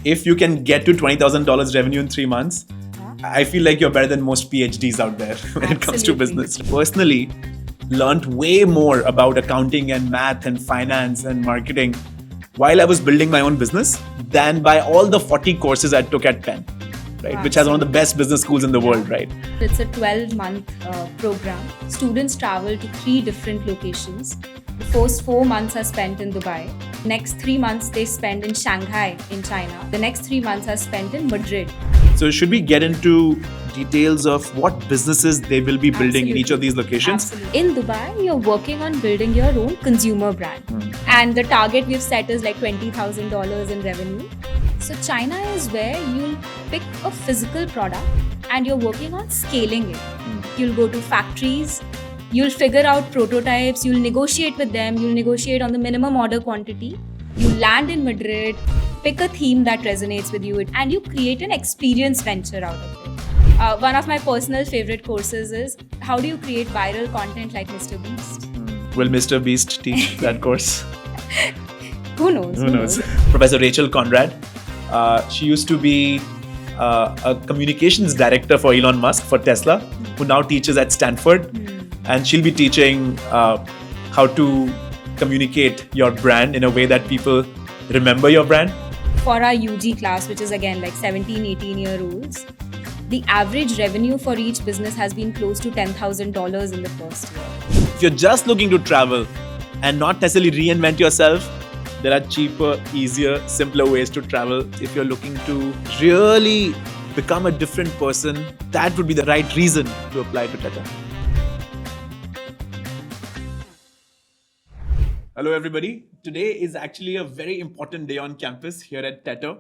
if you can get to $20,000 revenue in 3 months, I feel like you're better than most PhDs out there when it comes to business. Personally, learned way more about accounting and math and finance and marketing while I was building my own business than by all the 40 courses I took at Penn, right? Which has one of the best business schools in the world, right? It's a 12-month program. Students travel to 3 different locations. The first 4 months are spent in Dubai. Next 3 months they spend in Shanghai in China. The next 3 months are spent in Madrid. So should we get into details of what businesses they will be building in each of these locations? Absolutely. In Dubai, you're working on building your own consumer brand. And the target we've set is like $20,000 in revenue. So China is where you'll pick a physical product and you're working on scaling it. You'll go to factories, you'll figure out prototypes, you'll negotiate with them, you'll negotiate on the minimum order quantity. You land in Madrid, pick a theme that resonates with you, and you create an experience venture out of it. One of my personal favorite courses is how do you create viral content like Mr. Beast? Will Mr. Beast teach that course? Who knows? Who knows? Professor Rachel Conrad, she used to be a communications director for Elon Musk for Tesla, who now teaches at Stanford. And she'll be teaching how to communicate your brand in a way that people remember your brand. For our UG class, which is again like 17, 18-year-olds, the average revenue for each business has been close to $10,000 in the first year. If you're just looking to travel and not necessarily reinvent yourself, there are cheaper, easier, simpler ways to travel. If you're looking to really become a different person, that would be the right reason to apply to Tetr. Hello everybody. Today is actually a very important day on campus here at Tetr.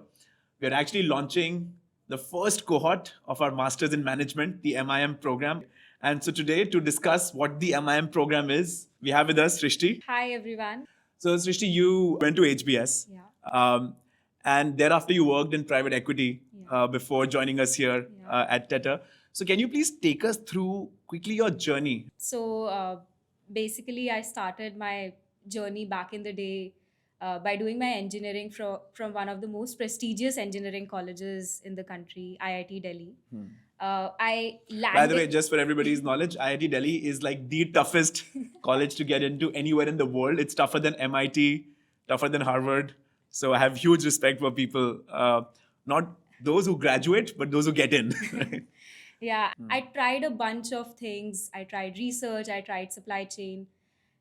We're actually launching the first cohort of our Masters in Management, the MIM program. And so today, to discuss what the MIM program is, we have with us Srishti. Hi everyone. So Srishti, you went to HBS. And thereafter you worked in private equity before joining us here at Tetr. So can you please take us through quickly your journey? So basically I started my journey back in the day by doing my engineering from one of the most prestigious engineering colleges in the country, IIT Delhi. I landed... By the way, just for everybody's knowledge, IIT Delhi is like the toughest college to get into anywhere in the world. It's tougher than MIT, tougher than Harvard. So I have huge respect for people, not those who graduate, but those who get in. Right? Yeah, I tried a bunch of things. I tried research, I tried supply chain.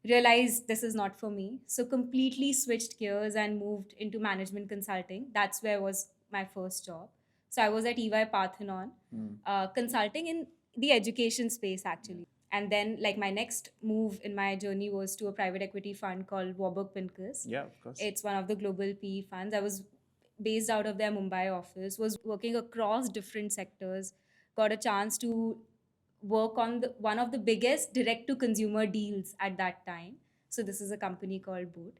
Realized this is not for me. So completely switched gears and moved into management consulting. That's where was my first job. So I was at EY Parthenon, consulting in the education space actually. And then like my next move in my journey was to a private equity fund called Warburg Pincus. Yeah, of course. It's one of the global PE funds. I was based out of their Mumbai office, was working across different sectors, got a chance to work on one of the biggest direct-to-consumer deals at that time. So this is a company called Boot.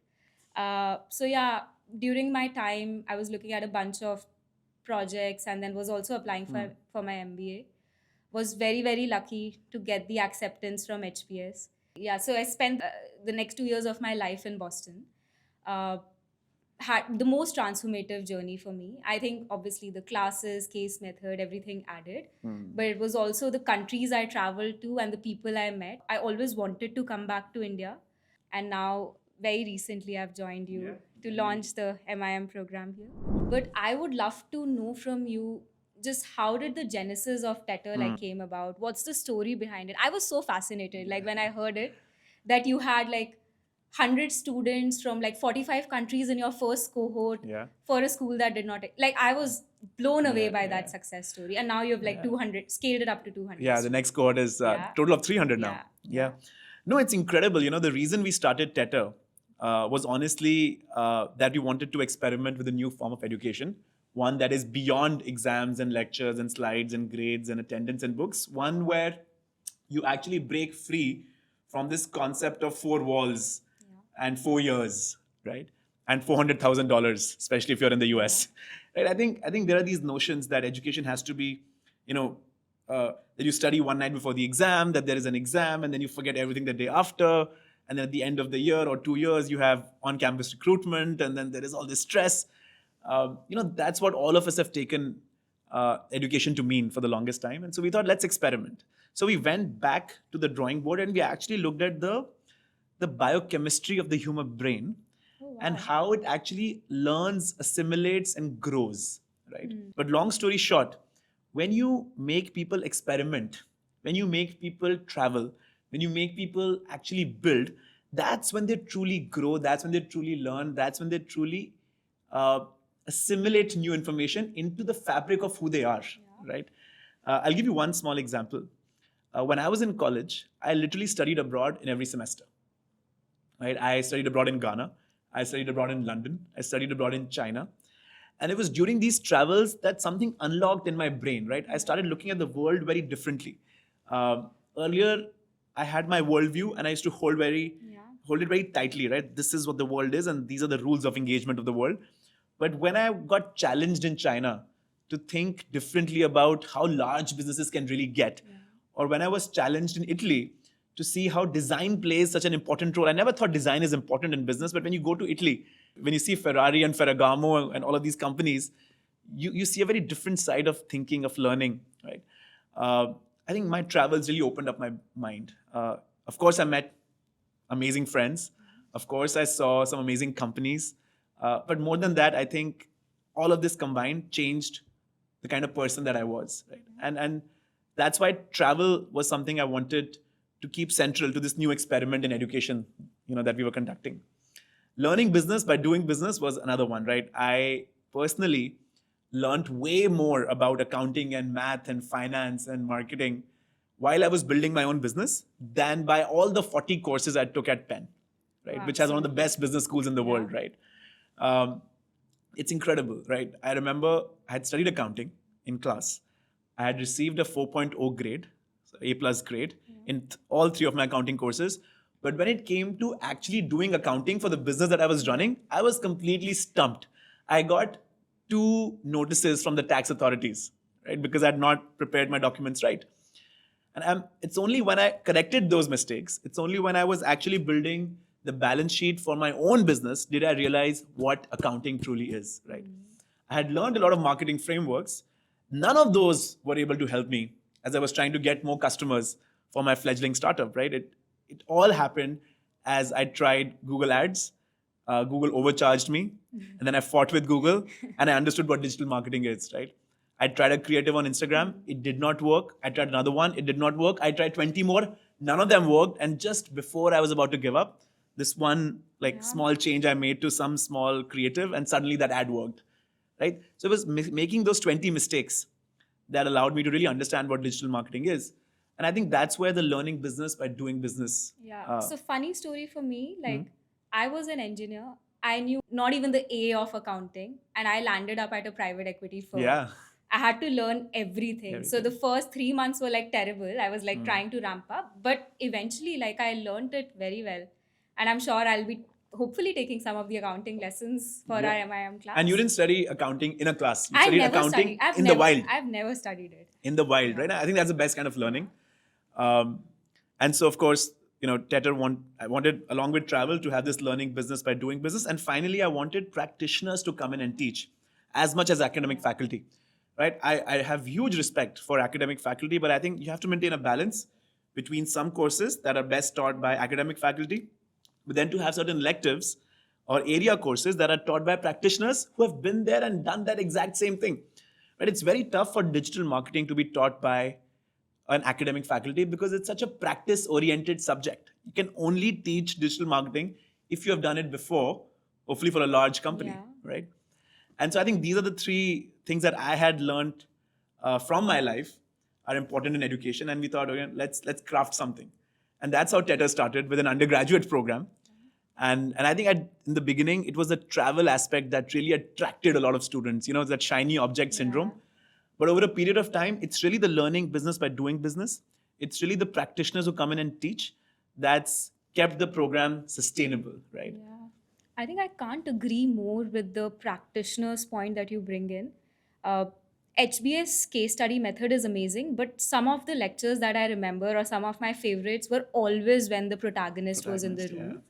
So yeah, during my time, I was looking at a bunch of projects and then was also applying for my MBA. Was very, very lucky to get the acceptance from HBS. Yeah, so I spent the next 2 years of my life in Boston. Had the most transformative journey for me. I think obviously the classes, case method, everything added. But it was also the countries I traveled to and the people I met. I always wanted to come back to India. And now, very recently, I've joined you to launch the MIM program here. But I would love to know from you just how did the genesis of Tetr came about? What's the story behind it? I was so fascinated when I heard it that you had 100 students from 45 countries in your first cohort for a school that did not... I was blown away by that success story. And now you've 200, scaled it up to 200. Yeah, the next cohort is total of 300 now. Yeah. No, it's incredible. The reason we started Tetr was honestly that we wanted to experiment with a new form of education. One that is beyond exams and lectures and slides and grades and attendance and books. One where you actually break free from this concept of 4 walls and 4 years, right? And $400,000, especially if you're in the US. Right? I think there are these notions that education has to be, that you study one night before the exam, that there is an exam, and then you forget everything the day after. And then at the end of the year or 2 years, you have on-campus recruitment, and then there is all this stress. That's what all of us have taken education to mean for the longest time. And so we thought, let's experiment. So we went back to the drawing board and we actually looked at the biochemistry of the human brain and how it actually learns, assimilates, and grows, right? But long story short, when you make people experiment, when you make people travel, when you make people actually build, that's when they truly grow, that's when they truly learn, that's when they truly uh, assimilate new information into the fabric of who they are, right? I'll give you one small example. When I was in college, I literally studied abroad in every semester, right? I studied abroad in Ghana, I studied abroad in London, I studied abroad in China. And it was during these travels that something unlocked in my brain, right? I started looking at the world very differently. Earlier, I had my worldview and I used to hold it very tightly, right? This is what the world is and these are the rules of engagement of the world. But when I got challenged in China to think differently about how large businesses can really get, or when I was challenged in Italy to see how design plays such an important role. I never thought design is important in business, but when you go to Italy, when you see Ferrari and Ferragamo and all of these companies, you see a very different side of thinking, of learning, right? I think my travels really opened up my mind. Of course, I met amazing friends. Of course, I saw some amazing companies. But more than that, I think all of this combined changed the kind of person that I was, right? And that's why travel was something I wanted to keep central to this new experiment in education, that we were conducting. Learning business by doing business was another one, right? I personally learned way more about accounting and math and finance and marketing while I was building my own business than by all the 40 courses I took at Penn, right? Wow, which has one of the best business schools in the world, right? It's incredible, right? I remember I had studied accounting in class. I had received a 4.0 grade, so A plus grade, in all three of my accounting courses. But when it came to actually doing accounting for the business that I was running, I was completely stumped. I got 2 notices from the tax authorities, right? Because I had not prepared my documents right. And it's only when I corrected those mistakes, it's only when I was actually building the balance sheet for my own business did I realize what accounting truly is, right? I had learned a lot of marketing frameworks. None of those were able to help me as I was trying to get more customers for my fledgling startup, right? It all happened as I tried Google Ads. Google overcharged me, and then I fought with Google, and I understood what digital marketing is, right? I tried a creative on Instagram, it did not work. I tried another one, it did not work. I tried 20 more, none of them worked. And just before I was about to give up, this one small change I made to some small creative, and suddenly that ad worked, right? So it was making those 20 mistakes that allowed me to really understand what digital marketing is. And I think that's where the learning business by doing business. So funny story for me, I was an engineer. I knew not even the A of accounting, and I landed up at a private equity firm. Yeah. I had to learn everything. So the first 3 months were terrible. I was trying to ramp up, but eventually I learned it very well. And I'm sure I'll be hopefully taking some of the accounting lessons for our MIM class. And you didn't study accounting in a class. You studied accounting in the wild. I've never studied it. In the wild, right? I think that's the best kind of learning. And so, of course, Tetr I wanted, along with travel, to have this learning business by doing business. And finally, I wanted practitioners to come in and teach as much as academic faculty, right? I have huge respect for academic faculty, but I think you have to maintain a balance between some courses that are best taught by academic faculty, but then to have certain electives or area courses that are taught by practitioners who have been there and done that exact same thing. Right? It's very tough for digital marketing to be taught by an academic faculty because it's such a practice-oriented subject. You can only teach digital marketing if you have done it before, hopefully for a large company, right? And so I think these are the 3 things that I had learned from my life are important in education. And we thought, okay, let's craft something. And that's how Tetr started, with an undergraduate program. And I think in the beginning, it was the travel aspect that really attracted a lot of students, that shiny object syndrome. But over a period of time, it's really the learning business by doing business. It's really the practitioners who come in and teach that's kept the program sustainable, right? Yeah. I think I can't agree more with the practitioner's point that you bring in. HBS case study method is amazing, but some of the lectures that I remember or some of my favorites were always when the protagonist was in the room.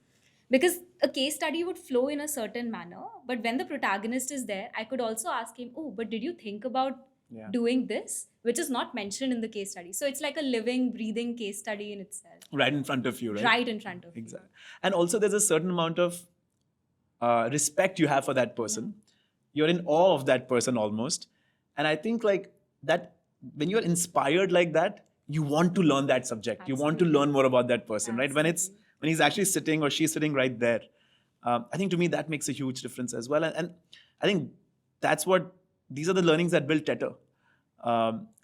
because a case study would flow in a certain manner, but when the protagonist is there, I could also ask him, oh, but did you think about doing this, which is not mentioned in the case study? So it's like a living, breathing case study in itself. Right in front of you, right? Right in front of exactly. And also there's a certain amount of respect you have for that person. You're in awe of that person almost. And I think like that, when you're inspired like that, you want to learn that subject. Absolutely. You want to learn more about that person, Absolutely. right? When he's actually sitting or she's sitting right there, I think to me that makes a huge difference as well. And I think these are the learnings that build Tetr.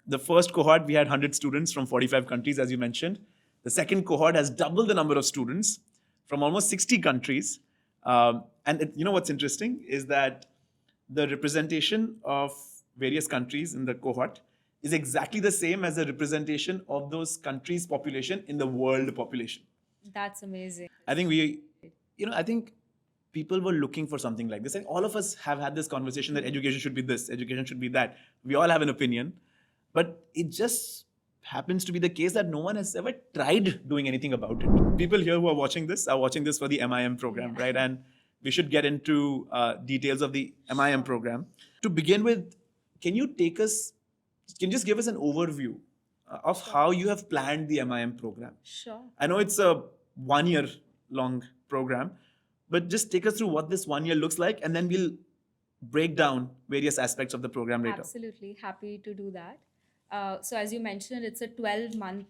The first cohort, we had 100 students from 45 countries, as you mentioned. The second cohort has doubled the number of students from almost 60 countries. You know what's interesting is that the representation of various countries in the cohort is exactly the same as the representation of those countries' population in the world population. That's amazing. I think I think people were looking for something like this. And all of us have had this conversation that education should be this, education should be that. We all have an opinion. But it just happens to be the case that no one has ever tried doing anything about it. People here who are watching this for the MIM program, right? And we should get into details of the MIM program. To begin with, can you just give us an overview of how you have planned the MIM program? Sure. I know it's a 1 year long program, but just take us through what this 1 year looks like, and then we'll break down various aspects of the program later. Absolutely. Happy to do that. So as you mentioned, it's a 12-month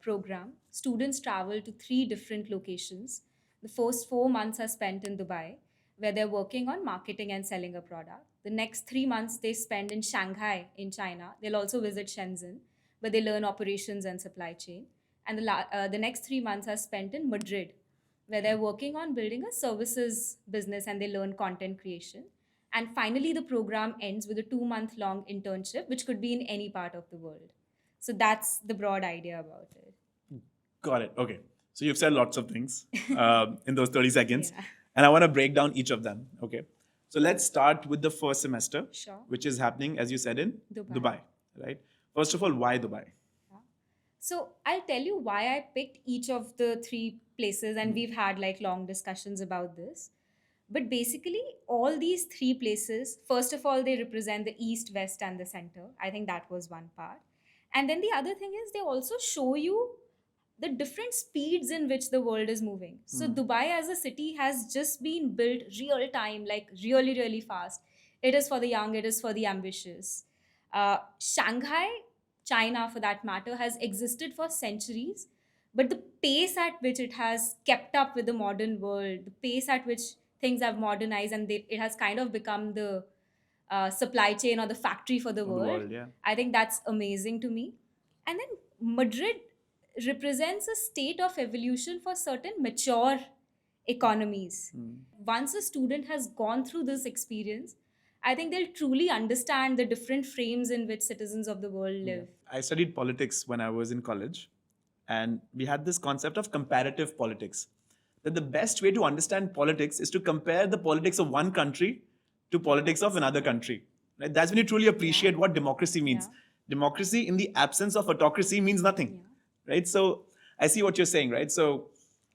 program. Students travel to 3 different locations. The first 4 months are spent in Dubai, where they're working on marketing and selling a product. The next 3 months they spend in Shanghai in China. They'll also visit Shenzhen, where they learn operations and supply chain. And the next 3 months are spent in Madrid, where they're working on building a services business and they learn content creation. And finally, the program ends with a 2-month-long internship, which could be in any part of the world. So that's the broad idea about it. Got it. Okay. So you've said lots of things in those 30 seconds. Yeah. And I want to break down each of them. Okay. So let's start with the first semester, sure, which is happening, as you said, in Dubai, right? First of all, why Dubai? Yeah. So I'll tell you why I picked each of the 3 places, and we've had like long discussions about this. But basically, all these 3 places, first of all, they represent the east, west, and the center. I think that was one part. And then the other thing is they also show you the different speeds in which the world is moving. So Dubai as a city has just been built real time, like really, really fast. It is for the young, it is for the ambitious. Shanghai, China for that matter, has existed for centuries. But the pace at which it has kept up with the modern world, the pace at which things have modernized, and it has kind of become the supply chain or the factory for the world. Yeah. I think that's amazing to me. And then Madrid represents a state of evolution for certain mature economies. Once a student has gone through this experience, I think they'll truly understand the different frames in which citizens of the world live. I studied politics when I was in college, and we had this concept of comparative politics. That the best way to understand politics is to compare the politics of one country to politics of another country. Right? That's when you truly appreciate what democracy means. Democracy in the absence of autocracy means nothing. Right? So I see what you're saying, right? So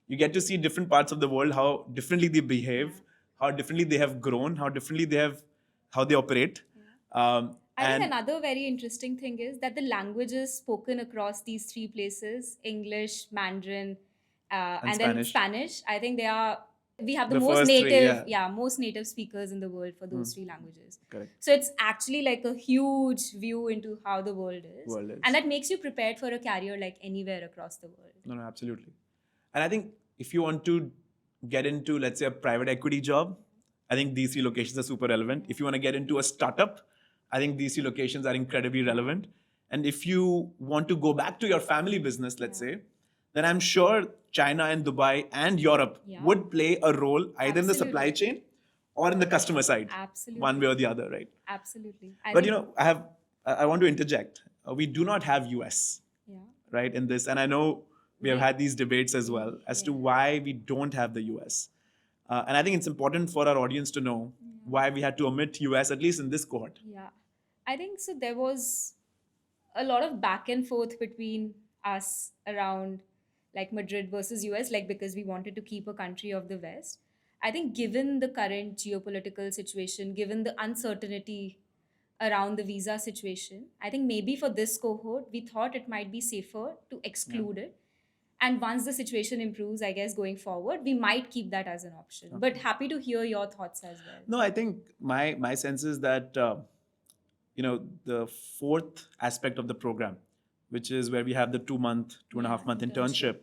you get to see different parts of the world, how differently they behave, how differently they have grown, how differently how they operate. I think another very interesting thing is that the languages spoken across these 3 places, English, Mandarin, and then Spanish, I think we have the most native, most native speakers in the world for those 3 languages. Correct. So it's actually like a huge view into how the world is. And that makes you prepared for a career like anywhere across the world. No, absolutely. And I think if you want to get into, let's say, a private equity job, I think these 3 locations are super relevant. If you want to get into a startup, I think these 3 locations are incredibly relevant. And if you want to go back to your family business, let's say, then I'm sure China and Dubai and Europe would play a role either in the supply chain or in the customer side. Absolutely. One way or the other, right? Absolutely. But I want to interject. We do not have US, right, in this. And I know we have had these debates as well as to why we don't have the US. And I think it's important for our audience to know why we had to omit US, at least in this cohort. Yeah. I think so there was a lot of back and forth between us around like Madrid versus US, like because we wanted to keep a country of the West. I think given the current geopolitical situation, given the uncertainty around the visa situation, I think maybe for this cohort, we thought it might be safer to exclude it. And once the situation improves, I guess going forward, we might keep that as an option. Okay. But happy to hear your thoughts as well. No, I think my sense is that the fourth aspect of the program, which is where we have the 2 month, 2.5 month internship.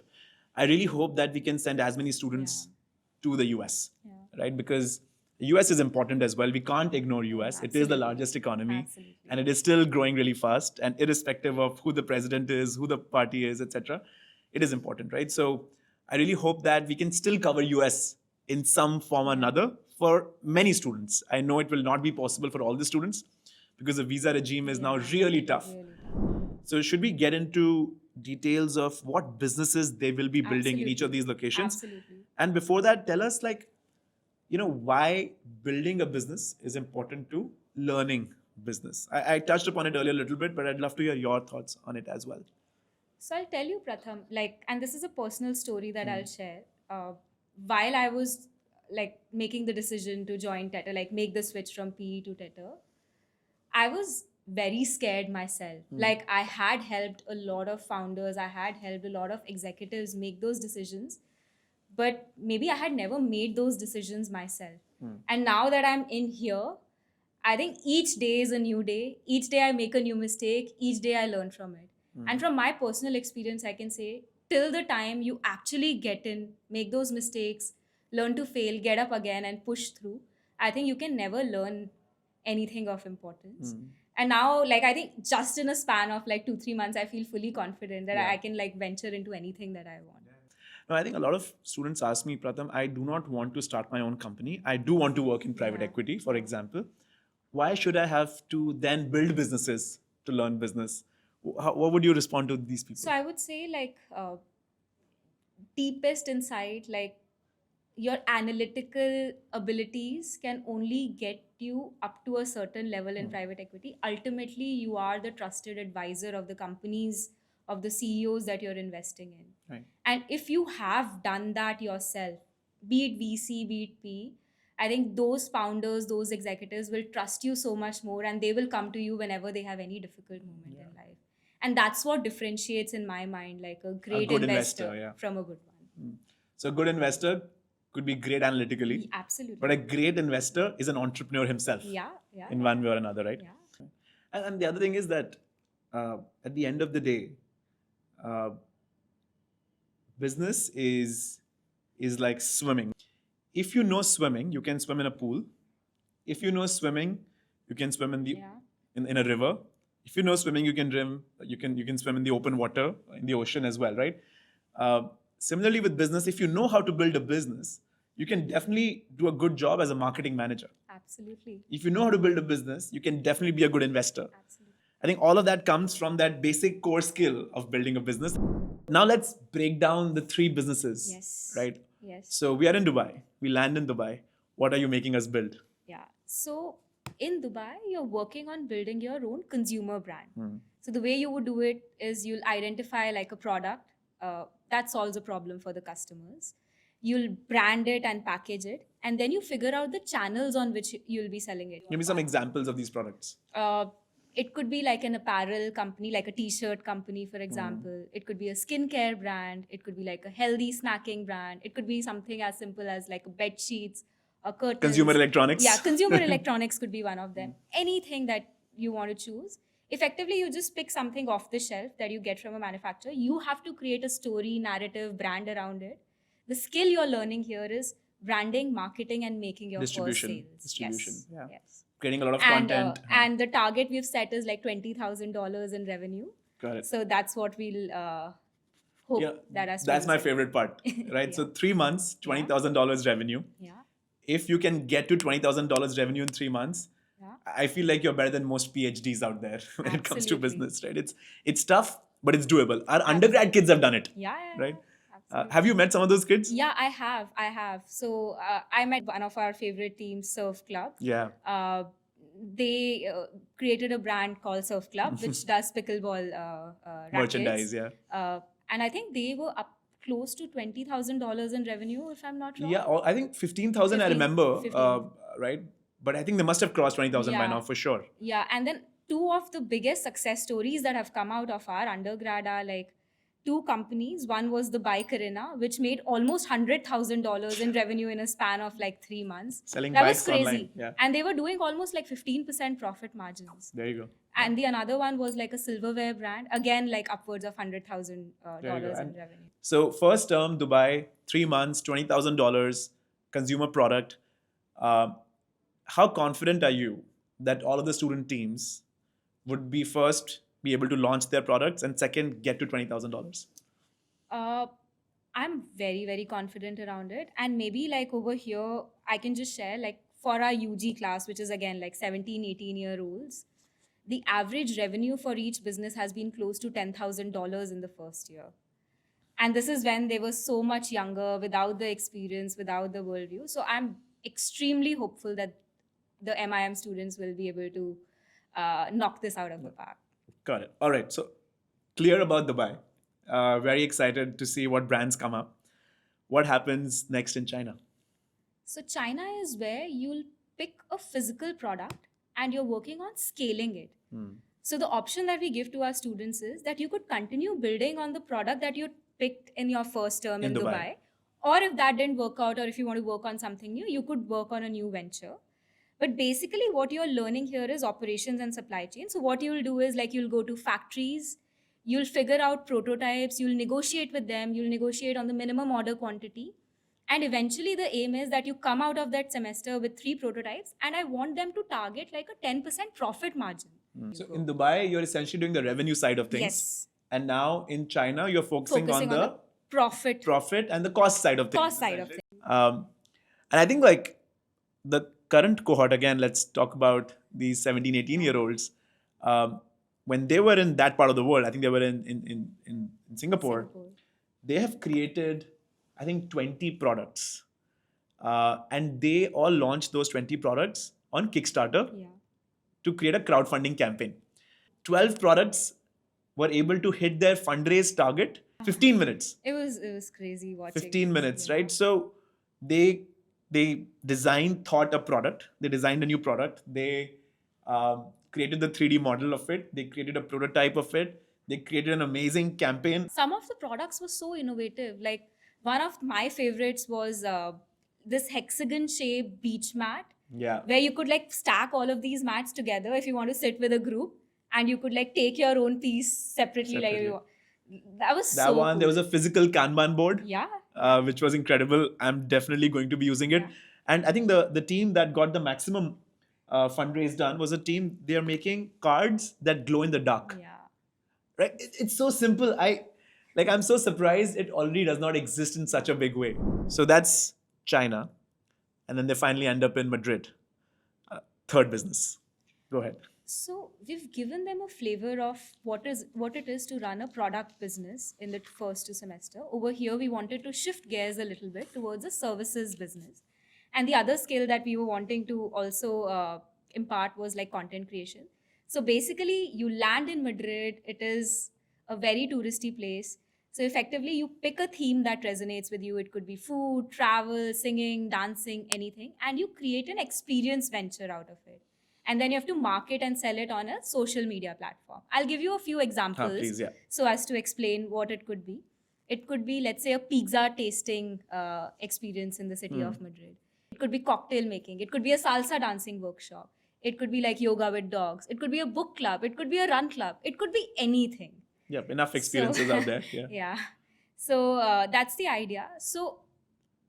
I really hope that we can send as many students to the US, right? Because the US is important as well. We can't ignore US. It is the largest economy, and it is still growing really fast. And irrespective of who the president is, who the party is, etc., it is important, right? So I really hope that we can still cover US in some form or another for many students. I know it will not be possible for all the students because the visa regime is now really tough. So should we get into details of what businesses they will be building in each of these locations? Absolutely. And before that, tell us why building a business is important to learning business. I touched upon it earlier a little bit, but I'd love to hear your thoughts on it as well. So I'll tell you, Pratham, and this is a personal story that I'll share. While I was making the decision to join Tetr, make the switch from PE to Tetr, I was very scared myself. I had helped a lot of founders, I had helped a lot of executives make those decisions, but maybe I had never made those decisions myself. And now that I'm in here, I think each day is a new day. Each day I make a new mistake. Each day I learn from it. And from my personal experience, I can say, till the time you actually get in, make those mistakes, learn to fail, get up again and push through, I think you can never learn anything of importance. And now, I think just in a span of 2-3 months, I feel fully confident that I can venture into anything that I want. No, I think a lot of students ask me, Pratham, I do not want to start my own company. I do want to work in private equity, for example. Why should I have to then build businesses to learn business? What would you respond to these people? So I would say deepest insight, your analytical abilities can only get you up to a certain level in private equity. Ultimately, you are the trusted advisor of the companies, of the CEOs that you're investing in. Right. And if you have done that yourself, be it VC, be it P, I think those founders, those executives will trust you so much more, and they will come to you whenever they have any difficult moment in life. And that's what differentiates, in my mind, a great investor from a good one. So a good investor could be great analytically. Absolutely. But a great investor is an entrepreneur himself. In one way or another, right? Yeah. And the other thing is that at the end of the day, business is like swimming. If you know swimming, you can swim in a pool. If you know swimming, you can swim in a river. If you know swimming, you can swim in the open water, in the ocean as well, right? Similarly with business, if you know how to build a business, you can definitely do a good job as a marketing manager. Absolutely. If you know how to build a business, you can definitely be a good investor. Absolutely. I think all of that comes from that basic core skill of building a business. Now let's break down the 3 businesses. Yes. Right? Yes. So we are in Dubai. We land in Dubai. What are you making us build? Yeah. So in Dubai, you're working on building your own consumer brand. So the way you would do it is you'll identify a product that solves a problem for the customers. You'll brand it and package it, and then you figure out the channels on which you'll be selling it. Give me some examples of these products. It could be an apparel company, like a t-shirt company, for example. It could be a skincare brand. It could be a healthy snacking brand. It could be something as simple as bed sheets or curtains. Consumer electronics. Yeah, consumer electronics could be one of them. Anything that you want to choose. Effectively, you just pick something off the shelf that you get from a manufacturer. You have to create a story, narrative, brand around it. The skill you're learning here is branding, marketing, and making your first sales. Distribution. Yes. Yes. Creating a lot of content. And the target we've set is $20,000 in revenue. Got it. So that's what we'll hope that as that's my favorite part, right? So 3 months, $20,000 revenue. Yeah. If you can get to $20,000 revenue in 3 months, I feel like you're better than most PhDs out there when it comes to business, right? It's tough, but it's doable. Our undergrad kids have done it. Right? Have you met some of those kids? Yeah, I have. So I met one of our favorite teams, Surf Club. Yeah. They created a brand called Surf Club, which does pickleball rackets. Merchandise, yeah. And I think they were close to $20,000 in revenue, if I'm not wrong. Yeah, I think 15,000 I remember, 15. right? But I think they must have crossed 20,000 by now for sure. Yeah, and then two of the biggest success stories that have come out of our undergrad are like two companies. One was the Bike Arena, which made almost $100,000 in revenue in a span of like 3 months. Selling That bikes was crazy. online. Yeah. And they were doing almost like 15% profit margins. There you go. And the another one was like a silverware brand, again like upwards of $100,000 in revenue. So first term, Dubai, 3 months, $20,000 consumer product. How confident are you that all of the student teams would be first be able to launch their products and second get to $20,000? I'm very, very confident around it. And maybe like over here, I can just share like for our UG class, which is again like 17, 18-year-olds, the average revenue for each business has been close to $10,000 in the first year. And this is when they were so much younger, without the experience, without the worldview. So I'm extremely hopeful that the MIM students will be able to knock this out of the park. Got it. All right. So clear about Dubai. Very excited to see what brands come up. What happens next in China? So China is where you'll pick a physical product and you're working on scaling it. So the option that we give to our students is that you could continue building on the product that you picked in your first term in Dubai. Or if that didn't work out, or if you want to work on something new, you could work on a new venture. But basically what you're learning here is operations and supply chain. So what you'll do is like you'll go to factories, you'll figure out prototypes, you'll negotiate with them, you'll negotiate on the minimum order quantity. And eventually the aim is that you come out of that semester with 3 prototypes, and I want them to target like a 10% profit margin. So in Dubai, you're essentially doing the revenue side of things. Yes. And now in China, you're focusing on the profit and the cost side of things. Cost side of things. And I think like the current cohort, again, let's talk about these 17, 18-year-olds. When they were in that part of the world, I think they were in Singapore, they have created, I think, 20 products. And they all launched those 20 products on Kickstarter to create a crowdfunding campaign. 12 products were able to hit their fundraise target 15 minutes. It was crazy watching. 15 minutes, right? So they thought a product. They designed a new product. They created the 3D model of it. They created a prototype of it. They created an amazing campaign. Some of the products were so innovative. Like one of my favorites was this hexagon-shaped beach mat. Yeah. Where you could like stack all of these mats together if you want to sit with a group, and you could like take your own piece separately. Like that was that so one. cool. There was a physical Kanban board. Yeah. Which was incredible. I'm definitely going to be using it. Yeah. And I think the team that got the maximum fundraise done was a team. They are making cards that glow in the dark. Yeah. Right. It's so simple. I'm so surprised it already does not exist in such a big way. So that's China. And then they finally end up in Madrid. Third business. Go ahead. So we've given them a flavor of what it is to run a product business in the first semester. Over here, we wanted to shift gears a little bit towards a services business. And the other skill that we were wanting to also impart was like content creation. So basically, you land in Madrid. It is a very touristy place. So effectively, you pick a theme that resonates with you. It could be food, travel, singing, dancing, anything. And you create an experience venture out of it. And then you have to market and sell it on a social media platform. I'll give you a few examples so as to explain what it could be. It could be, let's say, a pizza tasting experience in the city of Madrid. It could be cocktail making. It could be a salsa dancing workshop. It could be like yoga with dogs. It could be a book club. It could be a run club. It could be anything. Yep, enough experiences out there. Yeah. Yeah. So that's the idea. So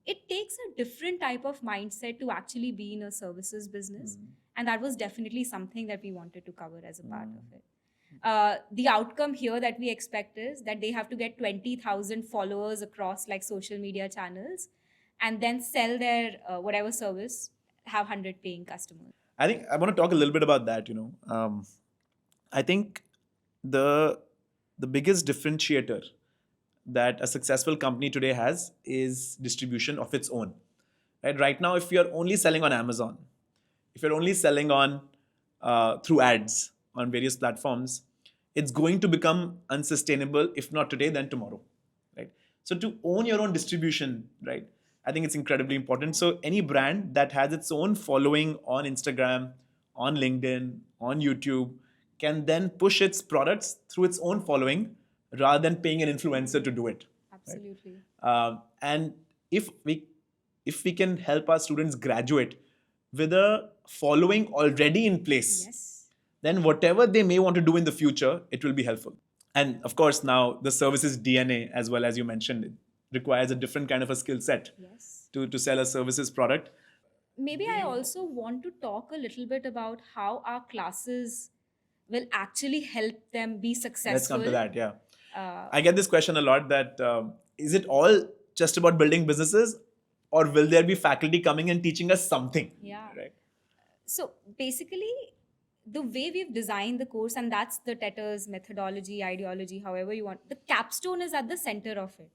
it takes a different type of mindset to actually be in a services business. And that was definitely something that we wanted to cover as a part of it. The outcome here that we expect is that they have to get 20,000 followers across like social media channels and then sell their whatever service, have 100 paying customers. I think I want to talk a little bit about that, I think the biggest differentiator that a successful company today has is distribution of its own. Right now, if you're only selling on Amazon, if you're only selling on through ads on various platforms, it's going to become unsustainable, if not today, then tomorrow. Right? So to own your own distribution, right? I think it's incredibly important. So any brand that has its own following on Instagram, on LinkedIn, on YouTube, can then push its products through its own following rather than paying an influencer to do it. Absolutely. And if we can help our students graduate with a following already in place, Yes. then whatever they may want to do in the future, it will be helpful. And of course, now the services DNA, as well as you mentioned, it requires a different kind of a skill set Yes. to sell a services product. Maybe I also want to talk a little bit about how our classes will actually help them be successful. Let's come to that. Yeah, I get this question a lot. That is it all just about building businesses, or will there be faculty coming and teaching us something? Yeah. Right. So basically, the way we've designed the course, and that's the Tetr's methodology, ideology, however you want, the capstone is at the center of it.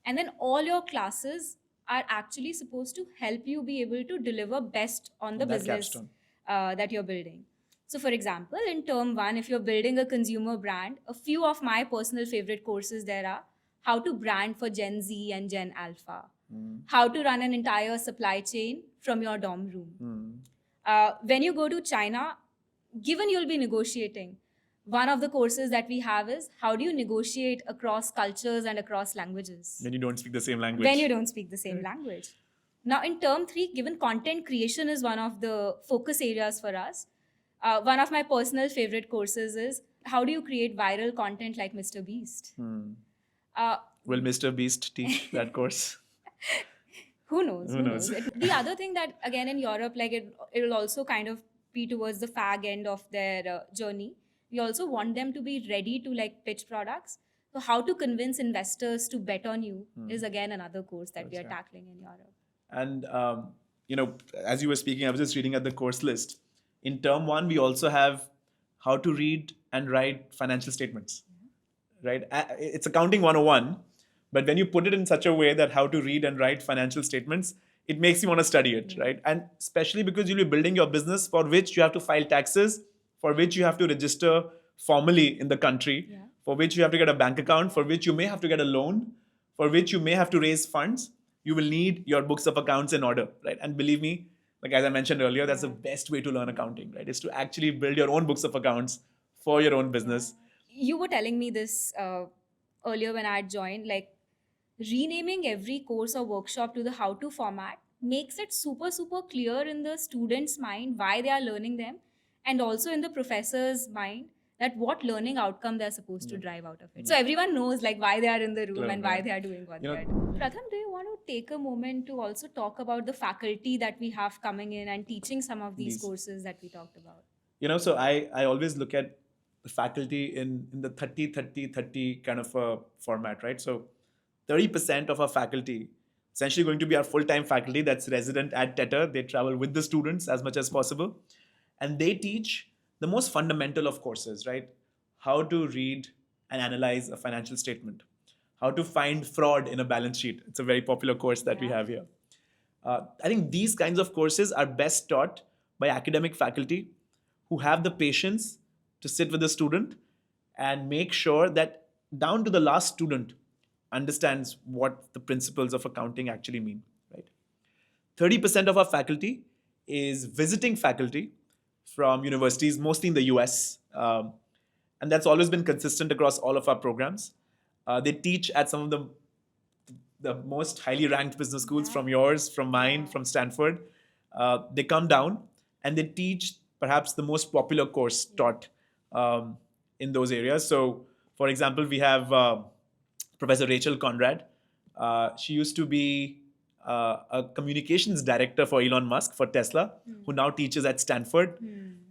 And then all your classes are actually supposed to help you be able to deliver best on the That business capstone. That you're building. So, for example, in term one, if you're building a consumer brand, a few of my personal favorite courses there are how to brand for Gen Z and Gen Alpha, how to run an entire supply chain from your dorm room. When you go to China, given you'll be negotiating, one of the courses that we have is how do you negotiate across cultures and across languages When you don't speak the same language. when you don't speak the same language. Now, in term three, given content creation is one of the focus areas for us, one of my personal favorite courses is how do you create viral content like Mr. Beast? Will Mr. Beast teach that course? Who knows? Who knows? The other thing that, again, in Europe, like it will also kind of be towards the fag end of their journey. We also want them to be ready to like pitch products. So how to convince investors to bet on you is again another course that we are tackling in Europe. And as you were speaking, I was just reading at the course list. In term one, we also have how to read and write financial statements. Right? It's accounting 101, but when you put it in such a way that how to read and write financial statements, it makes you want to study it, right? And especially because you'll be building your business for which you have to file taxes, for which you have to register formally in the country, for which you have to get a bank account, for which you may have to get a loan, for which you may have to raise funds. You will need your books of accounts in order, right? And believe me, like as I mentioned earlier, that's the best way to learn accounting, right? Is to actually build your own books of accounts for your own business. You were telling me this earlier when I had joined, like renaming every course or workshop to the how to format makes it super, super clear in the student's mind why they are learning them, and also in the professor's mind that what learning outcome they're supposed to drive out of it. So everyone knows like why they are in the room and why they are doing what they are doing. Pratham, do you want to take a moment to also talk about the faculty that we have coming in and teaching some of these courses that we talked about? So I always look at the faculty in the 30 kind of a format, right? So 30% of our faculty essentially going to be our full-time faculty that's resident at Tetr. They travel with the students as much as possible. And they teach the most fundamental of courses, right? How to read and analyze a financial statement. How to find fraud in a balance sheet. It's a very popular course that we have here. I think these kinds of courses are best taught by academic faculty who have the patience to sit with the student and make sure that down to the last student understands what the principles of accounting actually mean, right? 30% of our faculty is visiting faculty from universities, mostly in the US. And that's always been consistent across all of our programs. They teach at some of the most highly ranked business schools, from yours, from mine, from Stanford. They come down and they teach perhaps the most popular course taught in those areas. So, for example, we have Professor Rachel Conrad. She used to be a communications director for Elon Musk for Tesla, who now teaches at Stanford.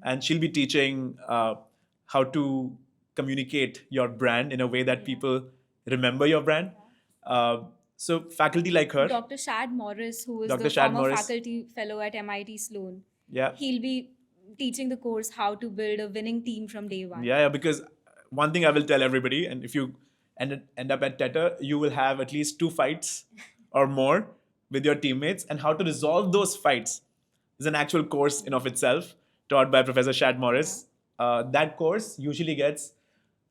And she'll be teaching how to communicate your brand in a way that people remember your brand. So faculty like her. Dr. Shad Morris, who is Dr. the Shad former Morris. faculty fellow at MIT Sloan. Yeah. He'll be teaching the course how to build a winning team from day one. Yeah, because one thing I will tell everybody, and if you end up at Tetr, you will have at least 2 fights or more with your teammates, and how to resolve those fights is an actual course in of itself taught by Professor Shad Morris. That course usually gets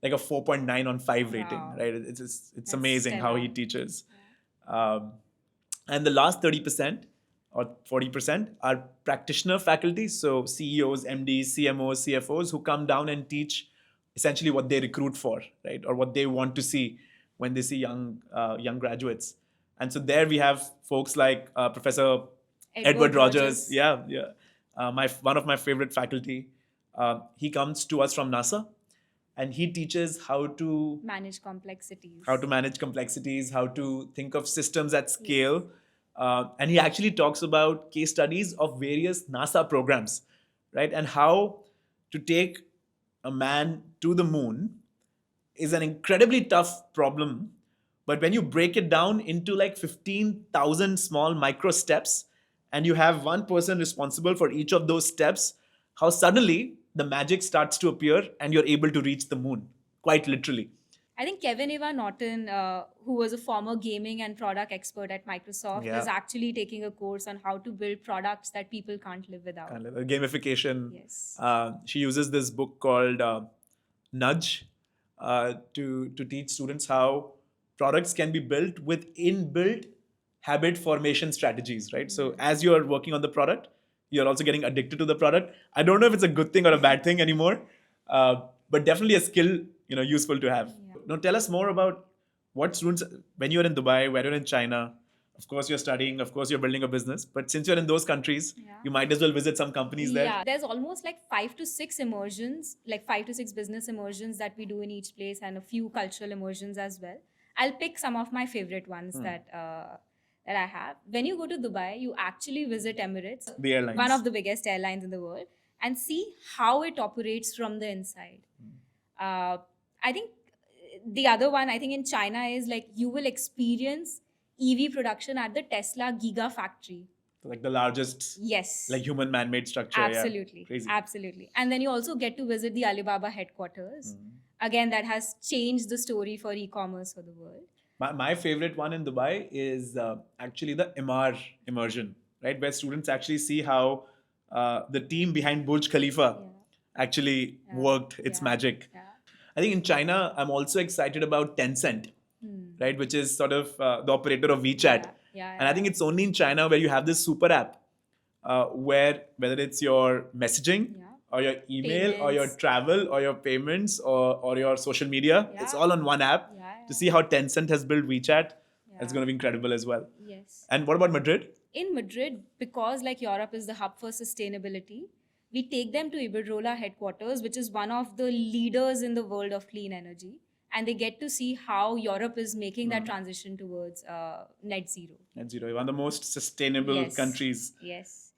like a 4.9 on 5 rating, Wow. right? It's That's amazing how stellar. he teaches. And the last 30% or 40% are practitioner faculty, so CEOs, MDs, CMOs, CFOs who come down and teach essentially what they recruit for, right, or what they want to see when they see young graduates. And so there we have folks like Professor Edward Rogers. Yeah, yeah. One of my favorite faculty. He comes to us from NASA, and he teaches how to Manage complexities. how to think of systems at scale. And he actually talks about case studies of various NASA programs, right? And how to take a man to the moon is an incredibly tough problem. But when you break it down into like 15,000 small micro steps, and you have one person responsible for each of those steps, how suddenly the magic starts to appear and you're able to reach the moon, quite literally. I think Kevin Eva Norton, who was a former gaming and product expert at Microsoft, Yeah. is actually taking a course on how to build products that people can't live without. Kind of a gamification. Yes. She uses this book called Nudge to teach students how products can be built with inbuilt habit formation strategies, right? So as you're working on the product, you're also getting addicted to the product. I don't know if it's a good thing or a bad thing anymore, but definitely a skill, useful to have. Yeah. Now tell us more about what students, when you're in Dubai, when you're in China, of course you're studying, of course you're building a business, but since you're in those countries, you might as well visit some companies there. Yeah, there's almost like 5 to 6 immersions, like 5 to 6 business immersions that we do in each place, and a few cultural immersions as well. I'll pick some of my favorite ones that I have. When you go to Dubai, you actually visit Emirates, The airlines. one of the biggest airlines in the world, and see how it operates from the inside. I think the other one, I think in China, is like you will experience EV production at the Tesla Gigafactory. Like the largest, Yes. like human man-made structure. Absolutely. Yeah. Crazy. Absolutely. And then you also get to visit the Alibaba headquarters. Again, that has changed the story for e-commerce for the world. My favorite one in Dubai is actually the immersion, right? Where students actually see how the team behind Burj Khalifa actually worked its magic. Yeah. I think in China, I'm also excited about Tencent, right? Which is sort of the operator of WeChat. And I think it's only in China where you have this super app where whether it's your messaging or your email or your travel or your payments or your social media, it's all on one app. To see how Tencent has built WeChat, it's going to be incredible as well. Yes. And what about Madrid? In Madrid, because like Europe is the hub for sustainability, we take them to Iberdrola headquarters, which is one of the leaders in the world of clean energy. And they get to see how Europe is making that transition towards net zero. Net zero, one of the most sustainable countries. Yes.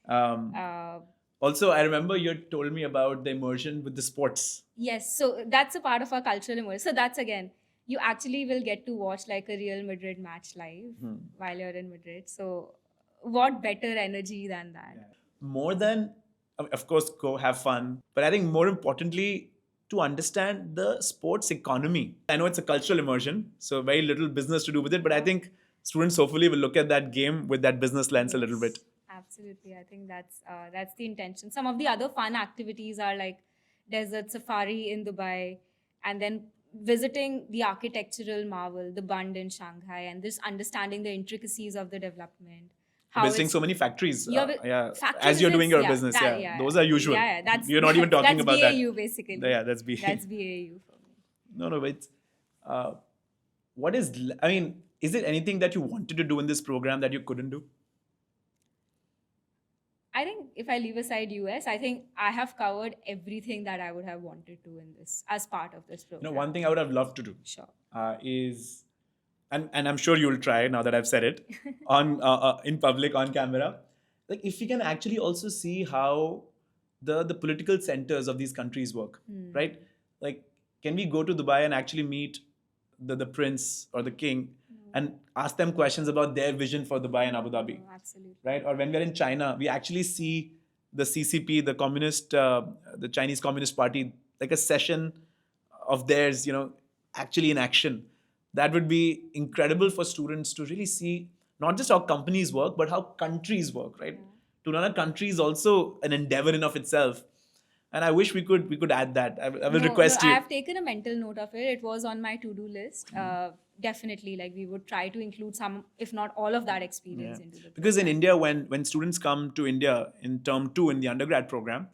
Also, I remember you told me about the immersion with the sports. Yes, so that's a part of our cultural immersion. So that's again, you actually will get to watch like a Real Madrid match live while you're in Madrid. So what better energy than that? Yeah. More than, of course, go have fun. But I think more importantly, to understand the sports economy. I know it's a cultural immersion, so very little business to do with it. But I think students hopefully will look at that game with that business lens a little bit. Absolutely, I think that's the intention. Some of the other fun activities are like desert safari in Dubai, and then visiting the architectural marvel, the Bund in Shanghai, and just understanding the intricacies of the development. Visiting so many factories, factory as you're doing your visits, business, those are usual. That's, you're not even talking that's about BAU that. Basically. Yeah, that's BAU. That's BAU for me. No, but what is? I mean, is it anything that you wanted to do in this program that you couldn't do? I think if I leave aside US, I think I have covered everything that I would have wanted to in this as part of this program. One thing I would have loved to do is, and I'm sure you'll try now that I've said it on in public on camera. Like if we can actually also see how the political centers of these countries work, right? Like, can we go to Dubai and actually meet the prince or the king and ask them questions about their vision for Dubai and Abu Dhabi? Oh, absolutely. Right? Or when we're in China, we actually see the CCP, the communist, the Chinese Communist Party, like a session of theirs, actually in action. That would be incredible for students to really see not just how companies work, but how countries work, right? To run a country is also an endeavor in of itself. And I wish we could add that. I will No, no, request I you. have taken a mental note of it. It was on my to-do list. Definitely, like we would try to include some, if not all of that experience Yeah. into the Because in program. India, when students come to India in term two in the undergrad program,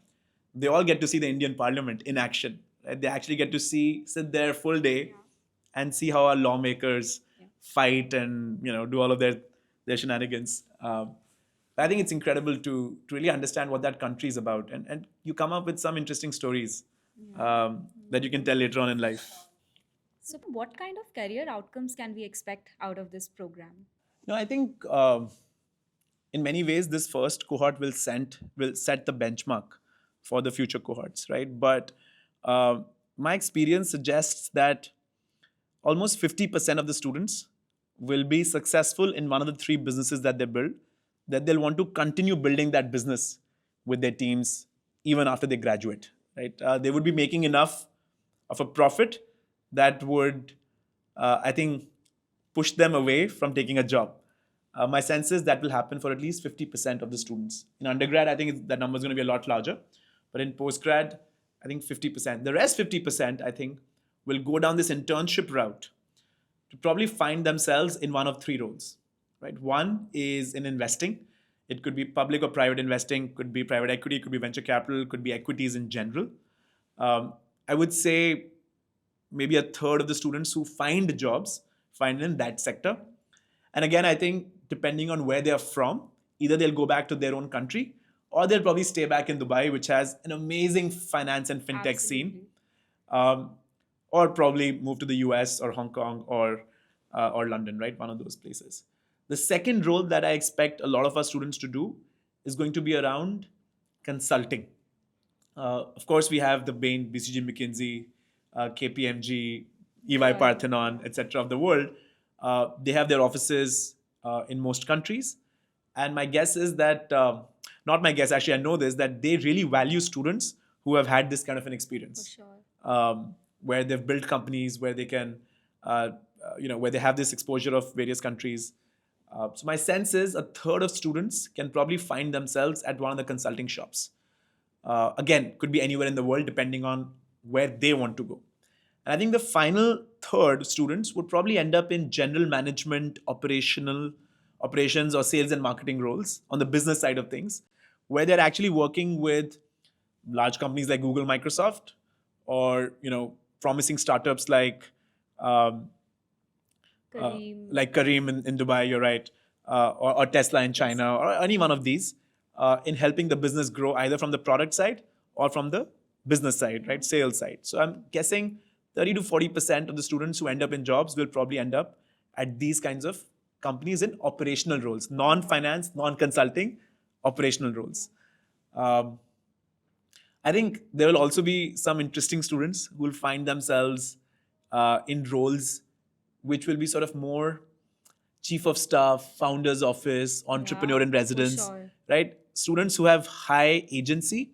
they all get to see the Indian Parliament in action. Right? They actually get to sit there full day, and see how our lawmakers fight and do all of their shenanigans. I think it's incredible to really understand what that country is about, and you come up with some interesting stories that you can tell later on in life. So, what kind of career outcomes can we expect out of this program? No, I think in many ways this first cohort will set the benchmark for the future cohorts, right? But my experience suggests that almost 50% of the students will be successful in one of the three businesses that they build, that they'll want to continue building that business with their teams even after they graduate, right? They would be making enough of a profit that would, I think, push them away from taking a job. My sense is that will happen for at least 50% of the students. In undergrad, I think that number is going to be a lot larger. But in postgrad, I think 50%. The rest 50%, I think, will go down this internship route to probably find themselves in one of three roles. Right? One is in investing. It could be public or private investing, could be private equity, could be venture capital, could be equities in general. I would say maybe a third of the students who find jobs find in that sector. And again, I think depending on where they're from, either they'll go back to their own country or they'll probably stay back in Dubai, which has an amazing finance and fintech scene, um, or probably move to the US or Hong Kong or London, right? One of those places. The second role that I expect a lot of our students to do is going to be around consulting. Of course, we have the Bain, BCG McKinsey, KPMG, EY Parthenon, etc. of the world. They have their offices in most countries. And my guess is that, not my guess, actually, I know this, that they really value students who have had this kind of an experience. Where they've built companies, where they can, where they have this exposure of various countries. So my sense is a third of students can probably find themselves at one of the consulting shops. Again, could be anywhere in the world depending on where they want to go. And I think the final third students would probably end up in general management, operations, or sales and marketing roles on the business side of things, where they're actually working with large companies like Google, Microsoft, or promising startups um, like Kareem in Dubai, you're right, or Tesla in China, or any one of these, in helping the business grow either from the product side or from the business side, right, sales side. So I'm guessing 30 to 40% of the students who end up in jobs will probably end up at these kinds of companies in operational roles, non-finance, non-consulting, operational roles. Um, I think there will also be some interesting students who will find themselves in roles which will be sort of more chief of staff, founder's office, entrepreneur in residence, right? Students who have high agency,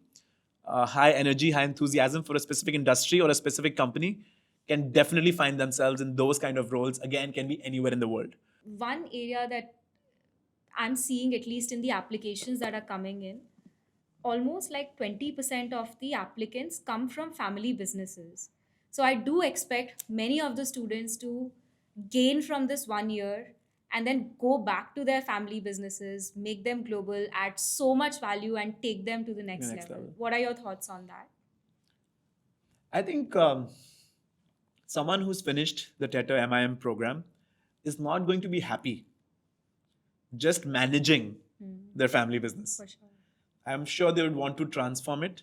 high energy, high enthusiasm for a specific industry or a specific company can definitely find themselves in those kind of roles. Again, can be anywhere in the world. One area that I'm seeing, at least in the applications that are coming in, almost like 20% of the applicants come from family businesses. So I do expect many of the students to gain from this 1 year and then go back to their family businesses, make them global, add so much value, and take them to the next, level. What are your thoughts on that? I think someone who's finished the Tetr MIM program is not going to be happy just managing their family business. For sure. I'm sure they would want to transform it.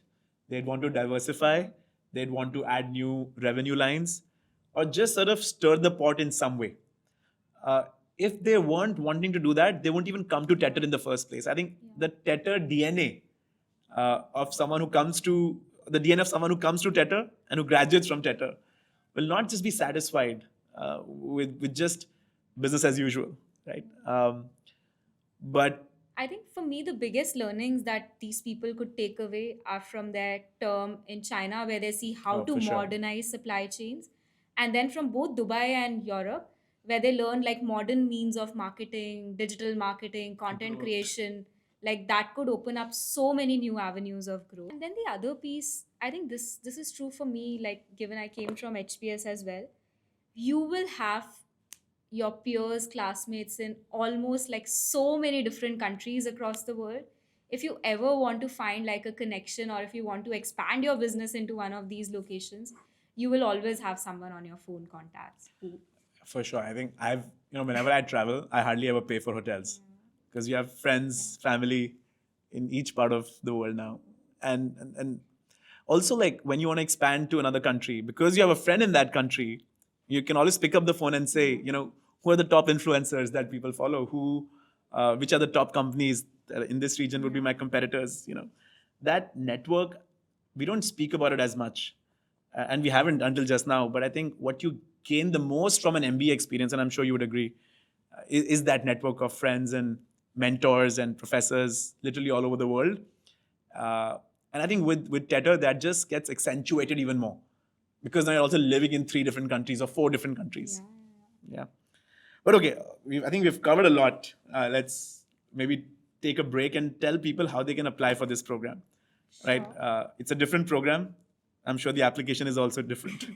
They'd want to diversify. They'd want to add new revenue lines or just sort of stir the pot in some way. If they weren't wanting to do that, they won't even come to Tetr in the first place. I think the Tetr DNA of someone who comes to the DNA of someone who comes to Tetr and who graduates from Tetr will not just be satisfied with just business as usual, right? But I think for me, the biggest learnings that these people could take away are from their term in China, where they see how to modernize supply chains. And then from both Dubai and Europe, where they learn like modern means of marketing, digital marketing, content creation, Like that could open up so many new avenues of growth. And then the other piece, I think this is true for me, like given I came from HPS as well, you will have your peers, classmates in almost like so many different countries across the world. If you ever want to find like a connection, or if you want to expand your business into one of these locations, you will always have someone on your phone contacts who. For sure. I think whenever I travel, I hardly ever pay for hotels because you have friends, family in each part of the world now. And also, like, when you want to expand to another country, because you have a friend in that country, you can always pick up the phone and say, who are the top influencers that people follow? Which are the top companies that in this region would be my competitors? That network, we don't speak about it as much, and we haven't until just now. But I think what you gain the most from an MBA experience, and I'm sure you would agree, is that network of friends and mentors and professors literally all over the world. And I think with Tetr, that just gets accentuated even more because now you're also living in 3 different countries or 4 different countries. Yeah. But okay, I think we've covered a lot. Let's maybe take a break and tell people how they can apply for this program. Sure. Right? It's a different program. I'm sure the application is also different.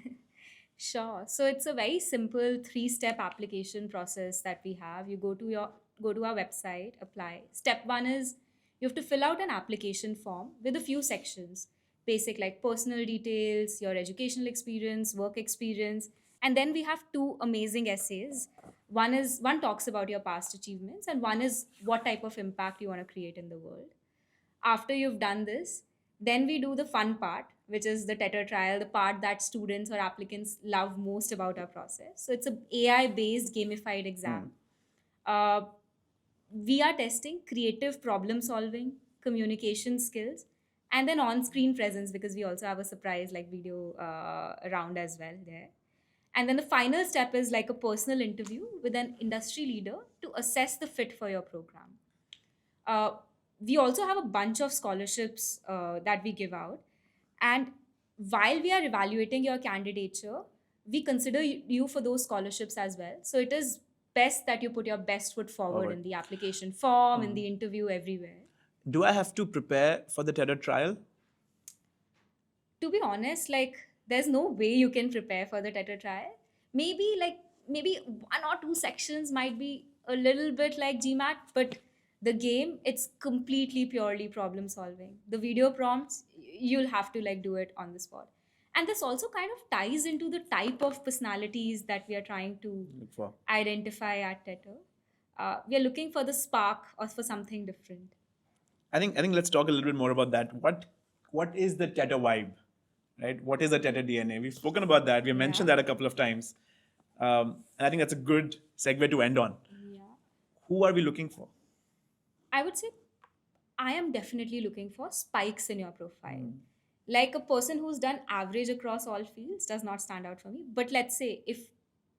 Sure. So it's a very simple 3-step application process that we have. You go to our website, apply. Step 1 is you have to fill out an application form with a few sections. Basic like personal details, your educational experience, work experience, and then we have 2 amazing essays. One talks about your past achievements, and one is what type of impact you want to create in the world. After you've done this, then we do the fun part, which is the Tetr trial, the part that students or applicants love most about our process. So it's a AI based gamified exam. Uh, we are testing creative problem solving, communication skills, and then on screen presence, because we also have a surprise like video round as well there. And then the final step is like a personal interview with an industry leader to assess the fit for your program. Uh, we also have a bunch of scholarships that we give out. And while we are evaluating your candidature, we consider you for those scholarships as well. So it is best that you put your best foot forward in the application form, in the interview, everywhere. Do I have to prepare for the Tetr trial? To be honest, like there's no way you can prepare for the Tetr trial. Maybe 1 or 2 sections might be a little bit like GMAT, but the game, it's completely purely problem solving. The video prompts, you'll have to like do it on the spot. And this also kind of ties into the type of personalities that we are trying to identify at Tetr. We are looking for the spark or for something different. I think let's talk a little bit more about that. What is the Tetr vibe, right? What is the Tetr DNA? We've spoken about that. We mentioned that a couple of times, and I think that's a good segue to end on. Yeah. Who are we looking for? I would say I am definitely looking for spikes in your profile. Like a person who's done average across all fields does not stand out for me. But let's say if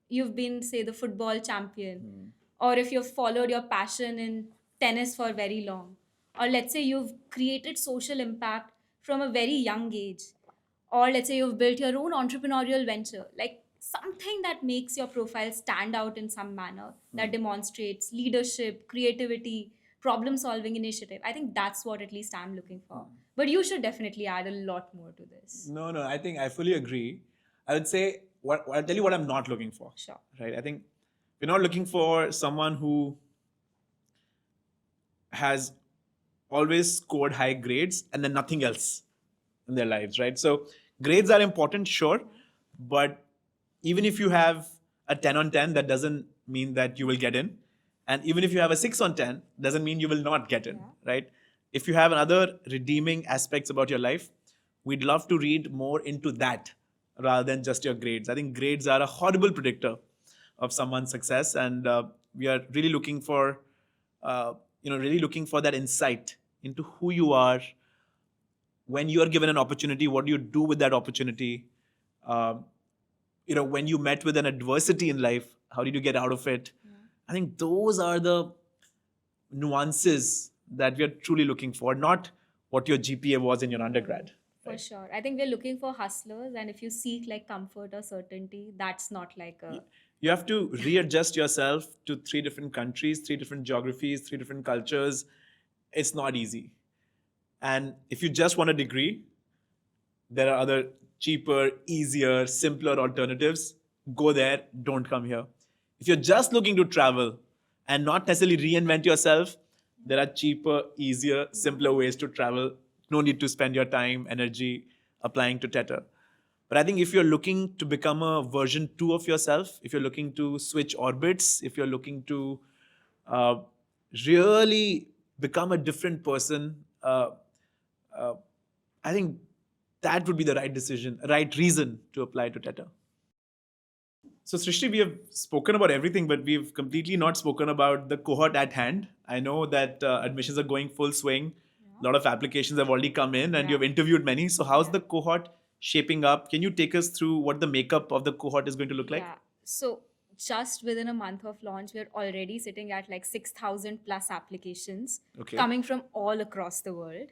you've been, say, the football champion, or if you've followed your passion in tennis for very long, or let's say you've created social impact from a very young age, or let's say you've built your own entrepreneurial venture, like something that makes your profile stand out in some manner, that demonstrates leadership, creativity, problem solving initiative. I think that's what at least I'm looking for. But you should definitely add a lot more to this. No, I think I fully agree. I would say, I'll tell you what I'm not looking for. Sure. Right? I think we're not looking for someone who has always scored high grades and then nothing else in their lives, right? So grades are important, sure, but even if you have a 10 on 10, that doesn't mean that you will get in. And even if you have a 6 on 10, doesn't mean you will not get in, right? If you have other redeeming aspects about your life, we'd love to read more into that rather than just your grades. I think grades are a horrible predictor of someone's success, and we are really looking for, that insight into who you are. When you are given an opportunity, what do you do with that opportunity? When you met with an adversity in life, how did you get out of it? I think those are the nuances that we are truly looking for, not what your GPA was in your undergrad. For sure. I think we're looking for hustlers, and if you seek like comfort or certainty, that's not like a... You have to readjust yourself to 3 different countries, 3 different geographies, 3 different cultures, it's not easy. And if you just want a degree, there are other cheaper, easier, simpler alternatives. Go there, don't come here. If you're just looking to travel and not necessarily reinvent yourself, there are cheaper, easier, simpler ways to travel. No need to spend your time, energy applying to Tetr. But I think if you're looking to become a version 2 of yourself, if you're looking to switch orbits, if you're looking to uh, really become a different person, I think that would be the right decision, right reason to apply to Tetr. So, Srishti, we have spoken about everything, but we've completely not spoken about the cohort at hand. I know that admissions are going full swing. A lot of applications have already come in, and you've interviewed many. So, how's the cohort shaping up? Can you take us through what the makeup of the cohort is going to look like? Yeah. So just within a month of launch, we're already sitting at like 6,000 plus applications coming from all across the world.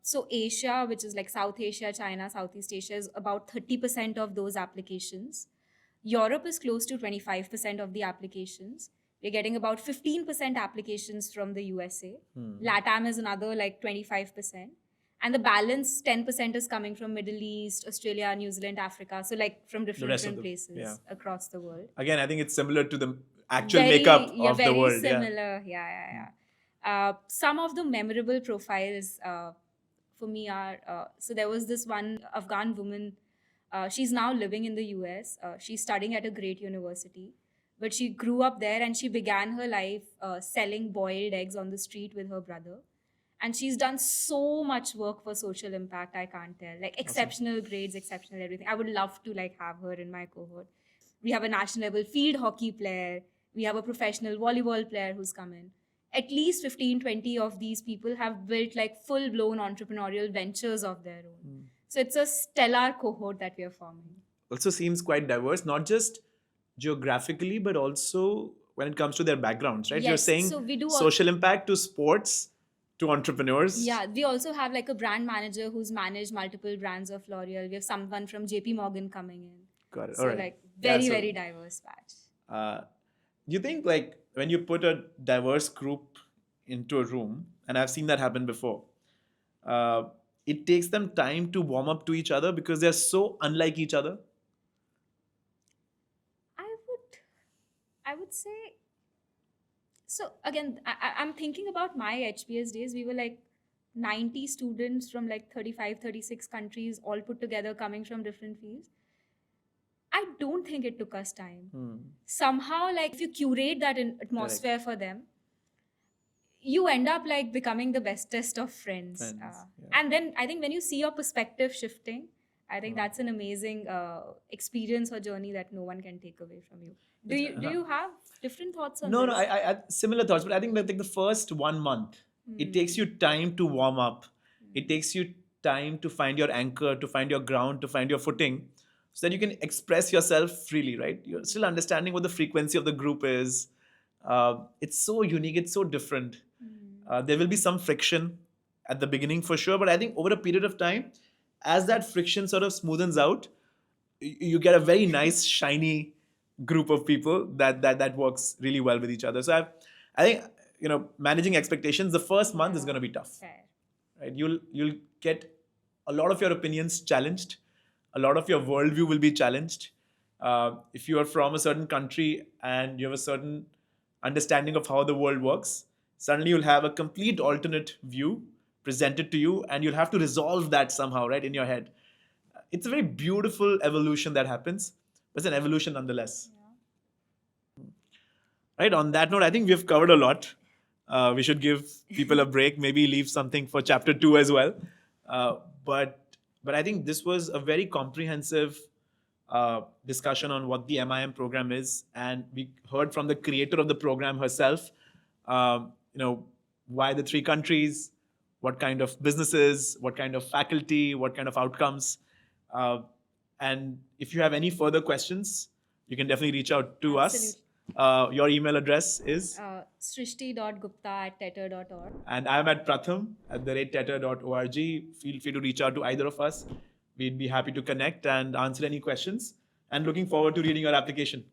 So Asia, which is like South Asia, China, Southeast Asia, is about 30% of those applications. Europe is close to 25% of the applications. We're getting about 15% applications from the USA. LATAM is another like 25%. And the balance 10% is coming from Middle East, Australia, New Zealand, Africa. So like from different places across the world. Again, I think it's similar to the actual makeup of the world. Very similar. Some of the memorable profiles for me are, so there was this one Afghan woman. She's now living in the US. She's studying at a great university. But she grew up there and she began her life selling boiled eggs on the street with her brother. And she's done so much work for social impact, I can't tell. Like exceptional grades, exceptional everything. I would love to like have her in my cohort. We have a national level field hockey player. We have a professional volleyball player who's come in. At least 15, 20 of these people have built like full-blown entrepreneurial ventures of their own. So it's a stellar cohort that we are forming. Also seems quite diverse, not just geographically, but also when it comes to their backgrounds, right? You're saying so we do social impact to sports, to entrepreneurs. Yeah, we also have like a brand manager who's managed multiple brands of L'Oreal. We have someone from JP Morgan coming in. Got it. So like very diverse batch. You think like when you put a diverse group into a room, and I've seen that happen before, it takes them time to warm up to each other because they're so unlike each other? I would say, so again, I'm thinking about my HBS days. We were like 90 students from like 35, 36 countries all put together coming from different fields. I don't think it took us time. Somehow, like if you curate that atmosphere for them, you end up like becoming the bestest of friends. And then I think when you see your perspective shifting, I think that's an amazing experience or journey that no one can take away from you. Do you have different thoughts on this? No, I similar thoughts, but I think like the first 1 month, it takes you time to warm up. It takes you time to find your anchor, to find your ground, to find your footing, so that you can express yourself freely, right? You're still understanding what the frequency of the group is. It's so unique, it's so different. There will be some friction at the beginning for sure, but I think over a period of time, as that friction sort of smoothens out, you get a very nice, shiny group of people that works really well with each other. So I think managing expectations, the first month is going to be tough. Right? You'll get a lot of your opinions challenged, a lot of your worldview will be challenged. If you are from a certain country and you have a certain understanding of how the world works, suddenly you'll have a complete alternate view presented to you, and you'll have to resolve that somehow, right, in your head. It's a very beautiful evolution that happens, but it's an evolution nonetheless. Right, on that note, I think we've covered a lot. We should give people a break, maybe leave something for chapter 2 as well. But I think this was a very comprehensive discussion on what the MIM program is, and we heard from the creator of the program herself, why the 3 countries, what kind of businesses, what kind of faculty, what kind of outcomes. And if you have any further questions, you can definitely reach out to us. Your email address is? srishti.gupta@tetr.org. And I'm at pratham@tetr.org. Feel free to reach out to either of us. We'd be happy to connect and answer any questions. And looking forward to reading your application.